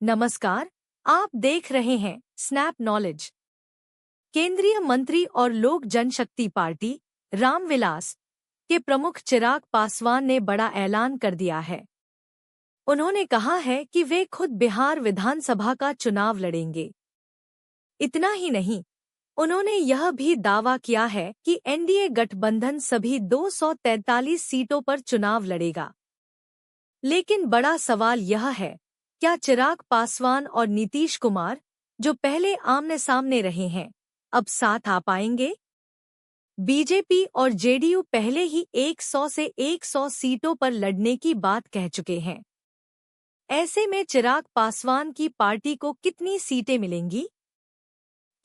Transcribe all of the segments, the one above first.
नमस्कार, आप देख रहे हैं स्नैप नॉलेज। केंद्रीय मंत्री और लोक जनशक्ति पार्टी रामविलास के प्रमुख चिराग पासवान ने बड़ा ऐलान कर दिया है। उन्होंने कहा है कि वे खुद बिहार विधानसभा का चुनाव लड़ेंगे। इतना ही नहीं, उन्होंने यह भी दावा किया है कि एनडीए गठबंधन सभी 243 सीटों पर चुनाव लड़ेगा। लेकिन बड़ा सवाल यह है, क्या चिराग पासवान और नीतीश कुमार, जो पहले आमने सामने रहे हैं, अब साथ आ पाएंगे? बीजेपी और जेडीयू पहले ही 100 से 100 सीटों पर लड़ने की बात कह चुके हैं। ऐसे में चिराग पासवान की पार्टी को कितनी सीटें मिलेंगी?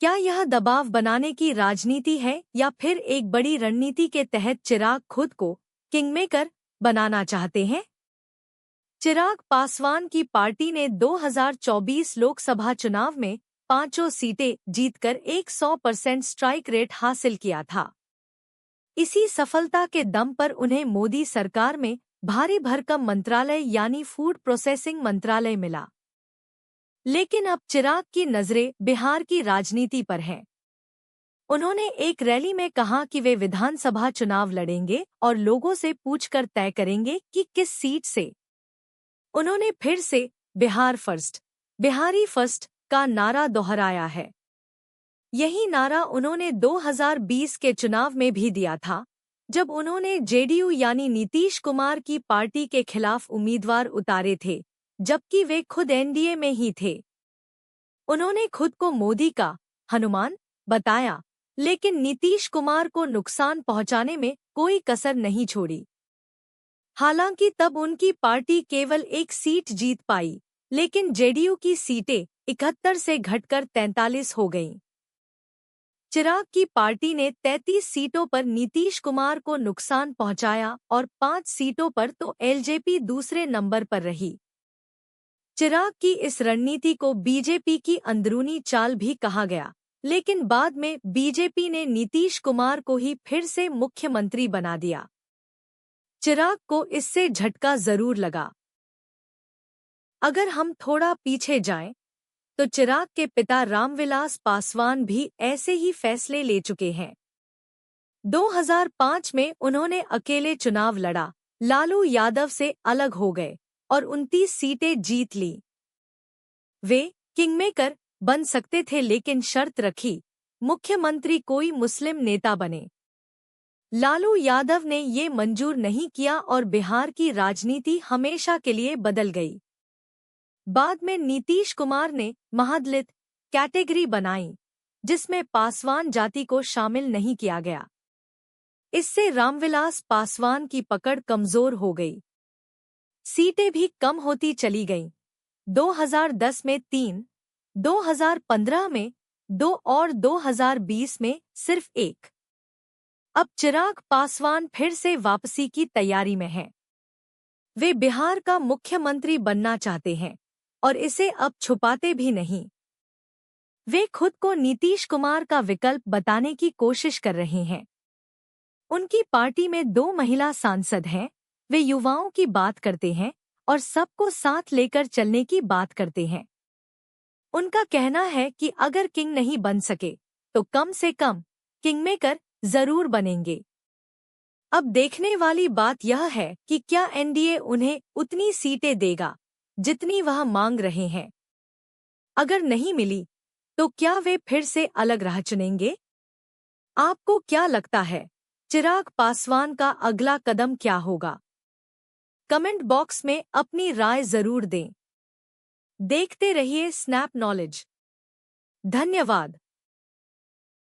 क्या यह दबाव बनाने की राजनीति है या फिर एक बड़ी रणनीति के तहत चिराग खुद को किंगमेकर बनाना चाहते हैं? चिराग पासवान की पार्टी ने 2024 लोकसभा चुनाव में 5 सीटें जीतकर 100% स्ट्राइक रेट हासिल किया था। इसी सफलता के दम पर उन्हें मोदी सरकार में भारी भरकम मंत्रालय यानी फूड प्रोसेसिंग मंत्रालय मिला। लेकिन अब चिराग की नजरें बिहार की राजनीति पर हैं। उन्होंने एक रैली में कहा कि वे विधानसभा चुनाव लड़ेंगे और लोगों से पूछकर तय करेंगे कि किस सीट से। उन्होंने फिर से बिहार फर्स्ट, बिहारी फर्स्ट का नारा दोहराया है। यही नारा उन्होंने 2020 के चुनाव में भी दिया था, जब उन्होंने जेडीयू यानी नीतीश कुमार की पार्टी के खिलाफ उम्मीदवार उतारे थे, जबकि वे खुद एनडीए में ही थे। उन्होंने खुद को मोदी का हनुमान बताया, लेकिन नीतीश कुमार को नुकसान पहुंचाने में कोई कसर नहीं छोड़ी। हालांकि तब उनकी पार्टी केवल एक सीट जीत पाई, लेकिन जेडीयू की सीटें 71 से घटकर 43 हो गईं। चिराग की पार्टी ने 33 सीटों पर नीतीश कुमार को नुकसान पहुंचाया और 5 सीटों पर तो एलजेपी दूसरे नंबर पर रही। चिराग की इस रणनीति को बीजेपी की अंदरूनी चाल भी कहा गया, लेकिन बाद में बीजेपी ने नीतीश कुमार को ही फिर से मुख्यमंत्री बना दिया। चिराग को इससे झटका जरूर लगा। अगर हम थोड़ा पीछे जाएं, तो चिराग के पिता रामविलास पासवान भी ऐसे ही फैसले ले चुके हैं। 2005 में उन्होंने अकेले चुनाव लड़ा, लालू यादव से अलग हो गए और 29 सीटें जीत ली। वे किंगमेकर बन सकते थे, लेकिन शर्त रखी, मुख्यमंत्री कोई मुस्लिम नेता बने। लालू यादव ने ये मंजूर नहीं किया और बिहार की राजनीति हमेशा के लिए बदल गई। बाद में नीतीश कुमार ने महादलित कैटेगरी बनाई, जिसमें पासवान जाति को शामिल नहीं किया गया। इससे रामविलास पासवान की पकड़ कमजोर हो गई। सीटें भी कम होती चली गईं। 2010 में 3, 2015 में 2 और 2020 में सिर्फ 1। अब चिराग पासवान फिर से वापसी की तैयारी में हैं। वे बिहार का मुख्यमंत्री बनना चाहते हैं और इसे अब छुपाते भी नहीं। वे खुद को नीतीश कुमार का विकल्प बताने की कोशिश कर रहे हैं। उनकी पार्टी में 2 महिला सांसद हैं। वे युवाओं की बात करते हैं और सबको साथ लेकर चलने की बात करते हैं। उनका कहना है कि अगर किंग नहीं बन सके, तो कम से कम किंगमेकर जरूर बनेंगे। अब देखने वाली बात यह है कि क्या एनडीए उन्हें उतनी सीटें देगा जितनी वह मांग रहे हैं। अगर नहीं मिली, तो क्या वे फिर से अलग राह चुनेंगे? आपको क्या लगता है, चिराग पासवान का अगला कदम क्या होगा? कमेंट बॉक्स में अपनी राय जरूर दें। देखते रहिए स्नैप नॉलेज। धन्यवाद।